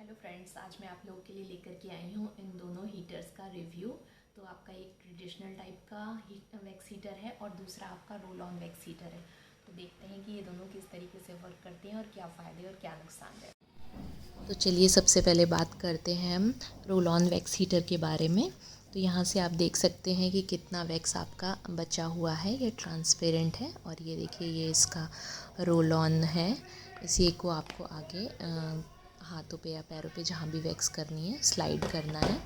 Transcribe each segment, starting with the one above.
Hello friends, आज मैं आप लोगों के लिए लेकर के आई हूँ इन दोनों हीटर्स का रिव्यू। तो आपका एक ट्रेडिशनल टाइप का वैक्स हीटर है और दूसरा आपका रोल ऑन वैक्स हीटर है। तो देखते हैं कि ये दोनों किस तरीके से वर्क करते हैं और क्या फ़ायदे और क्या नुकसान है। तो चलिए सबसे पहले बात करते हैं हम रोल ऑन वैक्स हीटर के बारे में। तो यहाँ से आप देख सकते हैं कि कितना वैक्स आपका बचा हुआ है। ये ट्रांसपेरेंट है और ये देखिए ये इसका रोल ऑन है। इसी को आपको आगे हाथों पे या पैरों पे जहाँ भी वैक्स करनी है स्लाइड करना है।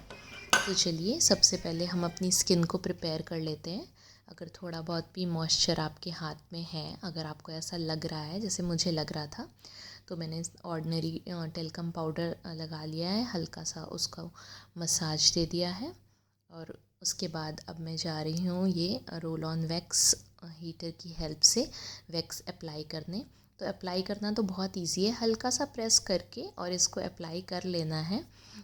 तो चलिए सबसे पहले हम अपनी स्किन को प्रिपेयर कर लेते हैं। अगर थोड़ा बहुत भी मॉइस्चर आपके हाथ में है, अगर आपको ऐसा लग रहा है जैसे मुझे लग रहा था, तो मैंने ऑर्डिनरी टेल्कम पाउडर लगा लिया है, हल्का सा उसका मसाज दे दिया है। और उसके बाद अब मैं जा रही हूँ ये रोल ऑन वैक्स हीटर की हेल्प से वैक्स अप्लाई करने। तो अप्लाई करना तो बहुत इजी है, हल्का सा प्रेस करके और इसको अप्लाई कर लेना है।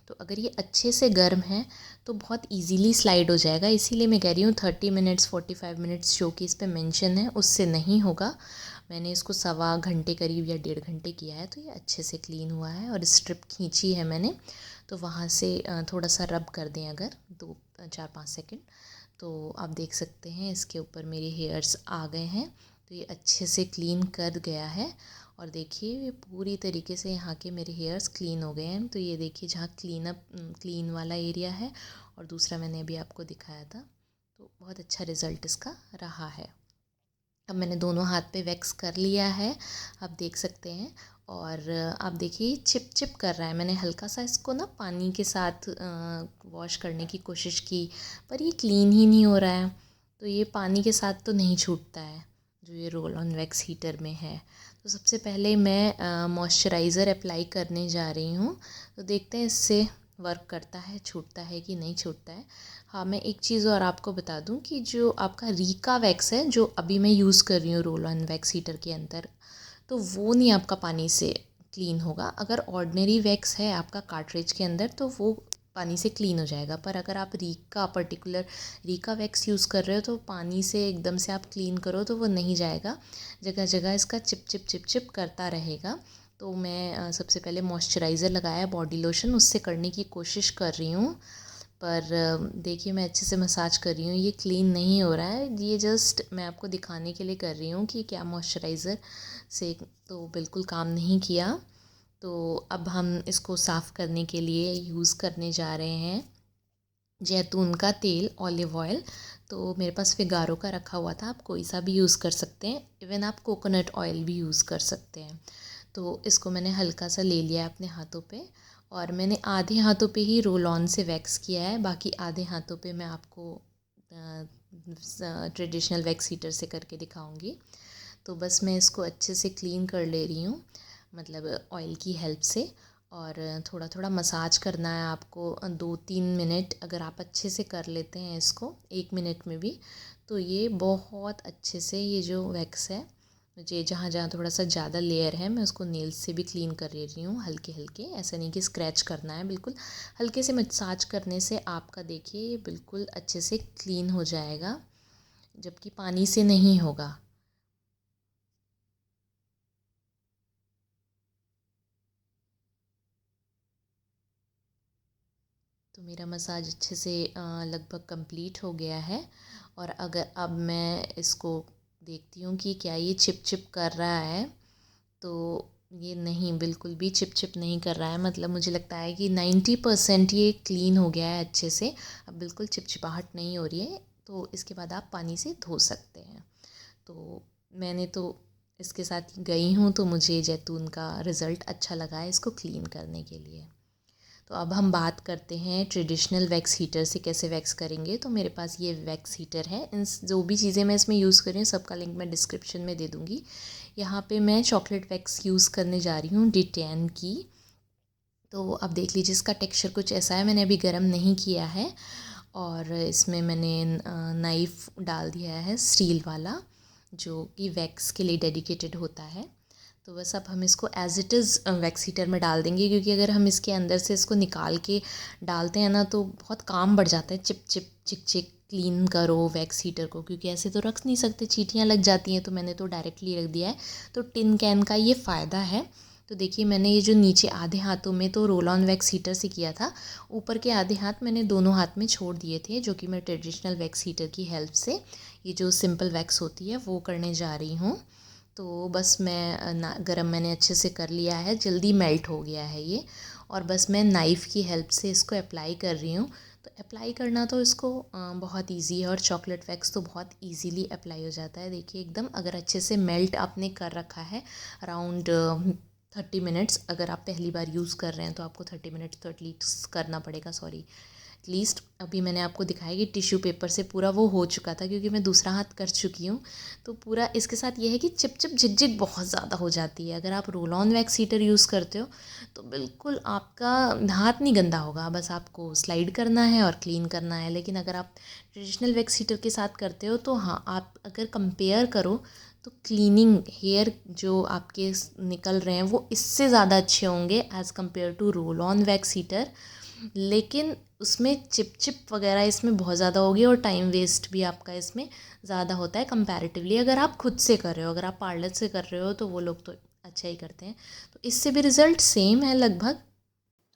तो अगर ये अच्छे से गर्म है तो बहुत इजीली स्लाइड हो जाएगा। इसीलिए मैं कह रही हूँ 30 मिनट्स 45 मिनट्स जो कि इस पर मेंशन है उससे नहीं होगा। मैंने इसको सवा घंटे करीब या 1.5 घंटे किया है, तो ये अच्छे से क्लीन हुआ है। और स्ट्रिप खींची है मैंने, तो वहाँ से थोड़ा सा रब कर दें अगर 2-4-5 सेकंड, तो आप देख सकते हैं इसके ऊपर मेरे हेयर्स आ गए हैं। तो ये अच्छे से क्लीन कर गया है। और देखिए ये पूरी तरीके से यहाँ के मेरे हेयर्स क्लीन हो गए हैं। तो ये देखिए जहाँ क्लीन वाला एरिया है और दूसरा मैंने अभी आपको दिखाया था। तो बहुत अच्छा रिज़ल्ट इसका रहा है। अब मैंने दोनों हाथ पे वैक्स कर लिया है, आप देख सकते हैं। और आप देखिए चिप चिप कर रहा है। मैंने हल्का सा इसको ना पानी के साथ वॉश करने की कोशिश की, पर ये क्लीन ही नहीं हो रहा है। तो ये पानी के साथ तो नहीं छूटता है जो ये रोल ऑन वैक्स हीटर में है। तो सबसे पहले मैं मॉइस्चराइज़र अप्लाई करने जा रही हूँ। तो देखते हैं इससे वर्क करता है, छूटता है कि नहीं छूटता है। हाँ, मैं एक चीज़ और आपको बता दूं कि जो आपका रीका वैक्स है जो अभी मैं यूज़ कर रही हूँ रोल ऑन वैक्स हीटर के अंदर, तो वो नहीं आपका पानी से क्लीन होगा। अगर ऑर्डिनरी वैक्स है आपका कार्ट्रिज के अंदर तो वो पानी से क्लीन हो जाएगा। पर अगर आप रीका वैक्स यूज़ कर रहे हो तो पानी से एकदम से आप क्लीन करो तो वो नहीं जाएगा, जगह जगह इसका चिप चिप चिप चिप करता रहेगा। तो मैं सबसे पहले मॉइस्चराइज़र लगाया, बॉडी लोशन, उससे करने की कोशिश कर रही हूँ। पर देखिए मैं अच्छे से मसाज कर रही हूँ, ये क्लीन नहीं हो रहा है। ये जस्ट मैं आपको दिखाने के लिए कर रही हूँ कि क्या मॉइस्चराइज़र से तो बिल्कुल काम नहीं किया। तो अब हम इसको साफ़ करने के लिए यूज़ करने जा रहे हैं जैतून का तेल, ऑलिव ऑयल। तो मेरे पास फिगारो का रखा हुआ था, आप कोई सा भी यूज़ कर सकते हैं। इवन आप कोकोनट ऑयल भी यूज़ कर सकते हैं। तो इसको मैंने हल्का सा ले लिया है अपने हाथों पे, और मैंने आधे हाथों पे ही रोल ऑन से वैक्स किया है, बाकी आधे हाथों पे मैं आपको ट्रेडिशनल वैक्स हीटर से करके दिखाऊंगी। तो बस मैं इसको अच्छे से क्लीन कर ले रही हूँ, मतलब ऑयल की हेल्प से। और थोड़ा थोड़ा मसाज करना है आपको 2-3 मिनट। अगर आप अच्छे से कर लेते हैं इसको 1 मिनट में भी, तो ये बहुत अच्छे से ये जो वैक्स है, मुझे जहाँ जहाँ थोड़ा सा ज़्यादा लेयर है मैं उसको नेल्स से भी क्लीन कर ले रही हूँ हल्के हल्के। ऐसा नहीं कि स्क्रैच करना है, बिल्कुल हल्के से मसाज करने से आपका देखिए ये बिल्कुल अच्छे से क्लीन हो जाएगा, जबकि पानी से नहीं होगा। तो मेरा मसाज अच्छे से लगभग कंप्लीट हो गया है। और अगर अब मैं इसको देखती हूँ कि क्या ये चिप चिप कर रहा है, तो ये नहीं, बिल्कुल भी चिप चिप नहीं कर रहा है। मतलब मुझे लगता है कि 90% ये क्लीन हो गया है अच्छे से। अब बिल्कुल चिपचिपाहट नहीं हो रही है। तो इसके बाद आप पानी से धो सकते हैं। तो मैंने तो इसके साथ गई हूँ, तो मुझे जैतून का रिज़ल्ट अच्छा लगा है इसको क्लीन करने के लिए। तो अब हम बात करते हैं ट्रेडिशनल वैक्स हीटर से कैसे वैक्स करेंगे। तो मेरे पास ये वैक्स हीटर है। इन जो भी चीज़ें मैं इसमें यूज़ कर रही हूँ सबका लिंक मैं डिस्क्रिप्शन में दे दूँगी। यहाँ पे मैं चॉकलेट वैक्स यूज़ करने जा रही हूँ डिटैन की। तो अब देख लीजिए इसका टेक्सचर कुछ ऐसा है, मैंने अभी गर्म नहीं किया है। और इसमें मैंने नाइफ़ डाल दिया है स्टील वाला, जो कि वैक्स के लिए डेडिकेटेड होता है। तो बस अब हम इसको as it is wax heater में डाल देंगे, क्योंकि अगर हम इसके अंदर से इसको निकाल के डालते हैं ना तो बहुत काम बढ़ जाता है। चिप चिप चिक चिक क्लीन करो वैक्स हीटर को, क्योंकि ऐसे तो रख नहीं सकते, चींटियाँ लग जाती हैं। तो मैंने तो डायरेक्टली रख दिया है। तो टिन कैन का ये फ़ायदा है। तो देखिए मैंने ये जो नीचे आधे हाथों में तो रोल ऑन वैक्स हीटर से किया था, ऊपर के आधे हाथ मैंने दोनों हाथ में छोड़ दिए थे, जो कि मैं ट्रेडिशनल वैक्स हीटर की हेल्प से ये जो सिंपल वैक्स होती है वो करने जा रही हूँ। तो बस मैं गरम मैंने अच्छे से कर लिया है, जल्दी मेल्ट हो गया है ये, और बस मैं नाइफ़ की हेल्प से इसको अप्लाई कर रही हूँ। तो अप्लाई करना तो इसको बहुत इजी है, और चॉकलेट वैक्स तो बहुत इजीली अप्लाई हो जाता है। देखिए एकदम, अगर अच्छे से मेल्ट आपने कर रखा है अराउंड 30 मिनट्स, अगर आप पहली बार यूज़ कर रहे हैं तो आपको 30 मिनट्स तो एटलीस्ट करना पड़ेगा, सॉरी एटलीस्ट। अभी मैंने आपको दिखाया कि टिश्यू पेपर से पूरा वो हो चुका था, क्योंकि मैं दूसरा हाथ कर चुकी हूँ। तो पूरा इसके साथ ये है कि चिप चिप झिक झिक बहुत ज़्यादा हो जाती है। अगर आप role on wax heater use करते हो तो बिल्कुल आपका हाथ नहीं गंदा होगा, बस आपको स्लाइड करना है और क्लीन करना है। लेकिन अगर आप ट्रेडिशनल वैक्स हीटर के साथ करते हो तो हाँ, आप अगर कंपेयर करो तो क्लीनिंग हेयर जो आपके निकल रहे हैं वो इससे ज़्यादा अच्छे होंगे as compare to roll on wax heater. लेकिन उसमें चिप चिप वगैरह इसमें बहुत ज़्यादा होगी, और टाइम वेस्ट भी आपका इसमें ज़्यादा होता है कंपैरेटिवली अगर आप खुद से कर रहे हो। अगर आप पार्लर से कर रहे हो तो वो लोग तो अच्छा ही करते हैं, तो इससे भी रिज़ल्ट सेम है लगभग।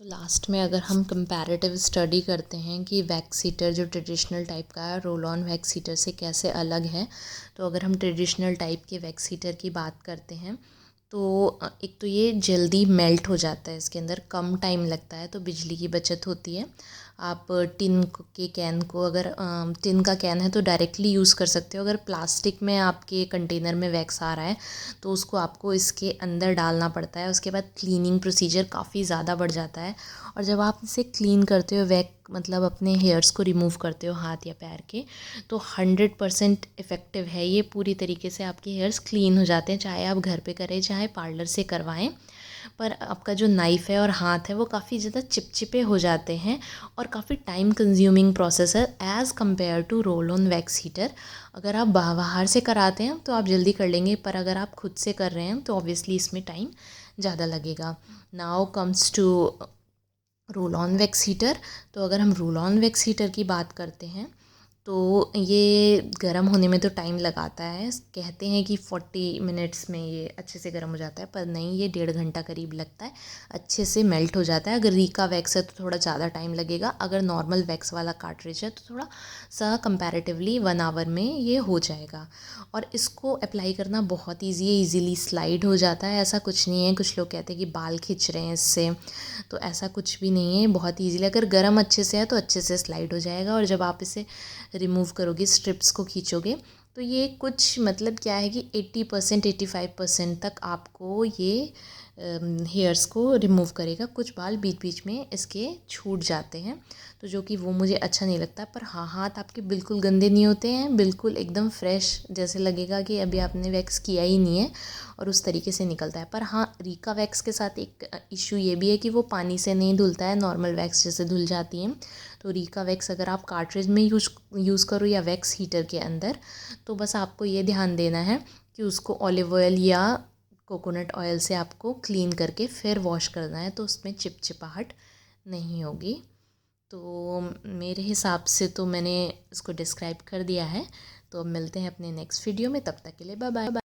तो लास्ट में अगर हम कंपैरेटिव स्टडी करते हैं कि वैक्स हीटर जो ट्रेडिशनल टाइप का है रोल ऑन वैक्स हीटर से कैसे अलग है, तो अगर हम ट्रेडिशनल टाइप के वैक्स हीटर की बात करते हैं तो एक तो ये जल्दी मेल्ट हो जाता है, इसके अंदर कम टाइम लगता है, तो बिजली की बचत होती है। आप टिन के कैन को, अगर टिन का कैन है तो डायरेक्टली यूज़ कर सकते हो। अगर प्लास्टिक में आपके कंटेनर में वैक्स आ रहा है तो उसको आपको इसके अंदर डालना पड़ता है, उसके बाद क्लीनिंग प्रोसीजर काफ़ी ज़्यादा बढ़ जाता है। और जब आप इसे क्लीन करते हो, मतलब अपने हेयर्स को रिमूव करते हो हाथ या पैर के, तो 100% इफ़ेक्टिव है ये। पूरी तरीके से आपके हेयर्स क्लीन हो जाते हैं, चाहे आप घर पे करें चाहे पार्लर से करवाएं। पर आपका जो नाइफ़ है और हाथ है वो काफ़ी ज़्यादा चिपचिपे हो जाते हैं, और काफ़ी टाइम कंज्यूमिंग प्रोसेस है as compare to roll on wax heater. अगर आप बाहर से कराते हैं तो आप जल्दी कर लेंगे, पर अगर आप खुद से कर रहे हैं तो ऑब्वियसली इसमें टाइम ज़्यादा लगेगा। Now comes to roll on wax heater. तो अगर हम रोल ऑन वैक्स हीटर की बात करते हैं तो ये गर्म होने में तो टाइम लगाता है, कहते हैं कि 40 मिनट्स में ये अच्छे से गर्म हो जाता है, पर नहीं, ये 1.5 घंटा करीब लगता है, अच्छे से मेल्ट हो जाता है। अगर रीका वैक्स है तो थोड़ा ज़्यादा टाइम लगेगा, अगर नॉर्मल वैक्स वाला कार्ट्रिज है तो थोड़ा सा कंपैरेटिवली 1 आवर में ये हो जाएगा। और इसको अप्लाई करना बहुत ईजी है, ईज़िली स्लाइड हो जाता है, ऐसा कुछ नहीं है। कुछ लोग कहते हैं कि बाल खींच रहे हैं इससे, तो ऐसा कुछ भी नहीं है, बहुत ईजीली अगर गर्म अच्छे से है तो अच्छे से स्लाइड हो जाएगा। और जब आप इसे रिमूव करोगे, स्ट्रिप्स को खींचोगे, तो ये कुछ मतलब क्या है कि 80% 85% तक आपको ये हेयर्स को रिमूव करेगा। कुछ बाल बीच बीच में इसके छूट जाते हैं, तो जो कि वो मुझे अच्छा नहीं लगता। पर हाँ, हाथ आपके बिल्कुल गंदे नहीं होते हैं, बिल्कुल एकदम फ्रेश, जैसे लगेगा कि अभी आपने वैक्स किया ही नहीं है, और उस तरीके से निकलता है। पर हाँ, रीका वैक्स के साथ एक इशू ये भी है कि वो पानी से नहीं धुलता है, नॉर्मल वैक्स जैसे धुल जाती हैं। तो रीका वैक्स अगर आप कार्ट्रिज में यूज़ करो या वैक्स हीटर के अंदर, तो बस आपको ये ध्यान देना है कि उसको ऑलिव ऑयल या कोकोनट ऑयल से आपको क्लीन करके फिर वॉश करना है, तो उसमें चिपचिपाहट नहीं होगी। तो मेरे हिसाब से तो मैंने इसको डिस्क्राइब कर दिया है। तो अब मिलते हैं अपने नेक्स्ट वीडियो में, तब तक के लिए बाय बाय।